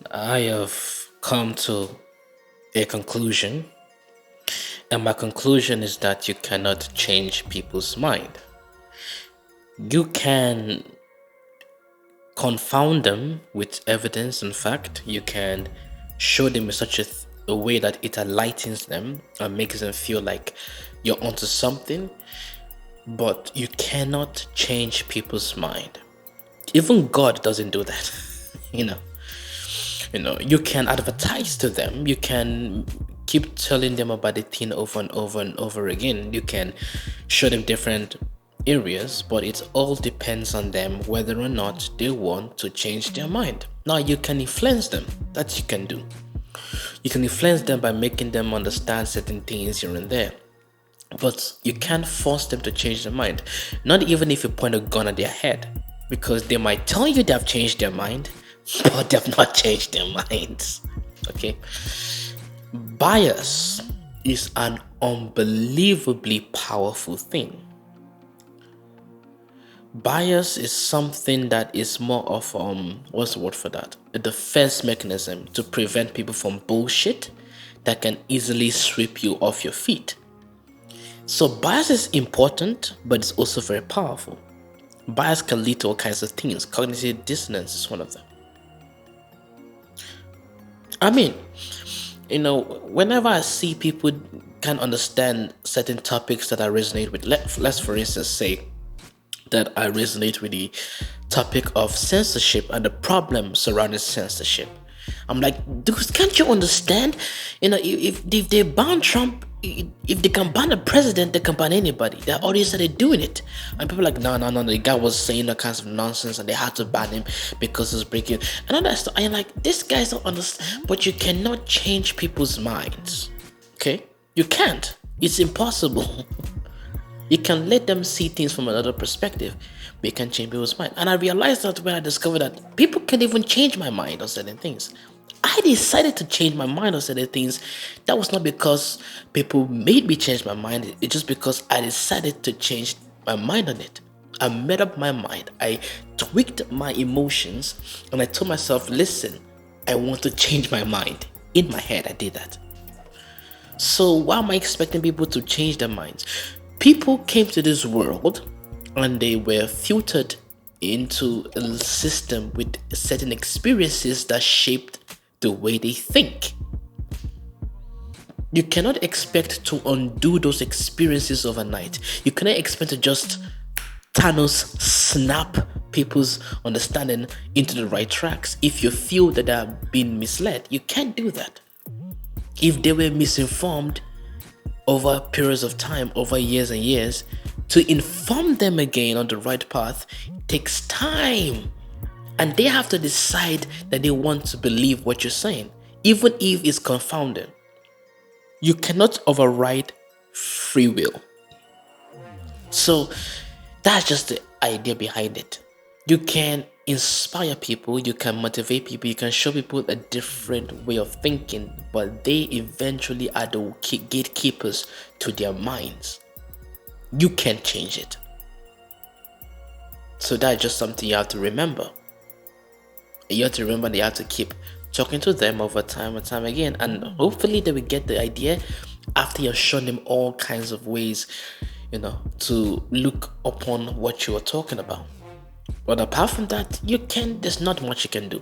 I have come to a conclusion, and my conclusion is that you cannot change people's mind. You can confound them with evidence and fact. You can show them in such a way that it enlightens them and makes them feel like you're onto something, but you cannot change people's mind. Even God doesn't do that. you know you can advertise to them, you can keep telling them about the thing over and over and over again, you can show them different areas, but it all depends on them whether or not they want to change their mind. Now you can influence them, that you can do. You can influence them by making them understand certain things here and there, but you can't force them to change their mind, not even if you point a gun at their head, because they might tell you they've changed their mind, but they've not changed their minds. Okay? Bias is an unbelievably powerful thing. Bias is something that is more of what's the word for that? A defense mechanism to prevent people from bullshit that can easily sweep you off your feet. So bias is important, but it's also very powerful. Bias can lead to all kinds of things. Cognitive dissonance is one of them. I mean, whenever I see people can understand certain topics that I resonate with, let's for instance say that I resonate with the topic of censorship and the problem surrounding censorship. I'm like, dude, can't you understand? If they ban Trump, if they can ban a president, they can ban anybody. They already started doing it, and people are like, no, no, no, the guy was saying all kinds of nonsense, and they had to ban him because he's breaking. And all that stuff. I'm like, this guy's don't understand. But you cannot change people's minds. Okay, you can't. It's impossible. You can let them see things from another perspective, but you can change people's mind. And I realized that when I discovered that people can even change my mind on certain things. I decided to change my mind on certain things. That was not because people made me change my mind. It's just because I decided to change my mind on it. I made up my mind. I tweaked my emotions and I told myself, listen, I want to change my mind. In my head, I did that. So why am I expecting people to change their minds? People came to this world and they were filtered into a system with certain experiences that shaped the way they think. You cannot expect to undo those experiences overnight. You cannot expect to just Thanos snap people's understanding into the right tracks if you feel that they are being misled. You can't do that. If they were misinformed over periods of time, over years and years, to inform them again on the right path takes time. And they have to decide that they want to believe what you're saying, even if it's confounding. You cannot override free will. So that's just the idea behind it. You can inspire people, you can motivate people, you can show people a different way of thinking, but they eventually are the gatekeepers to their minds. You can't change it. So that's just something you have to remember. You have to remember that you have to keep talking to them over time and time again, and hopefully they will get the idea after you've shown them all kinds of ways, to look upon what you are talking about. But apart from that, there's not much you can do.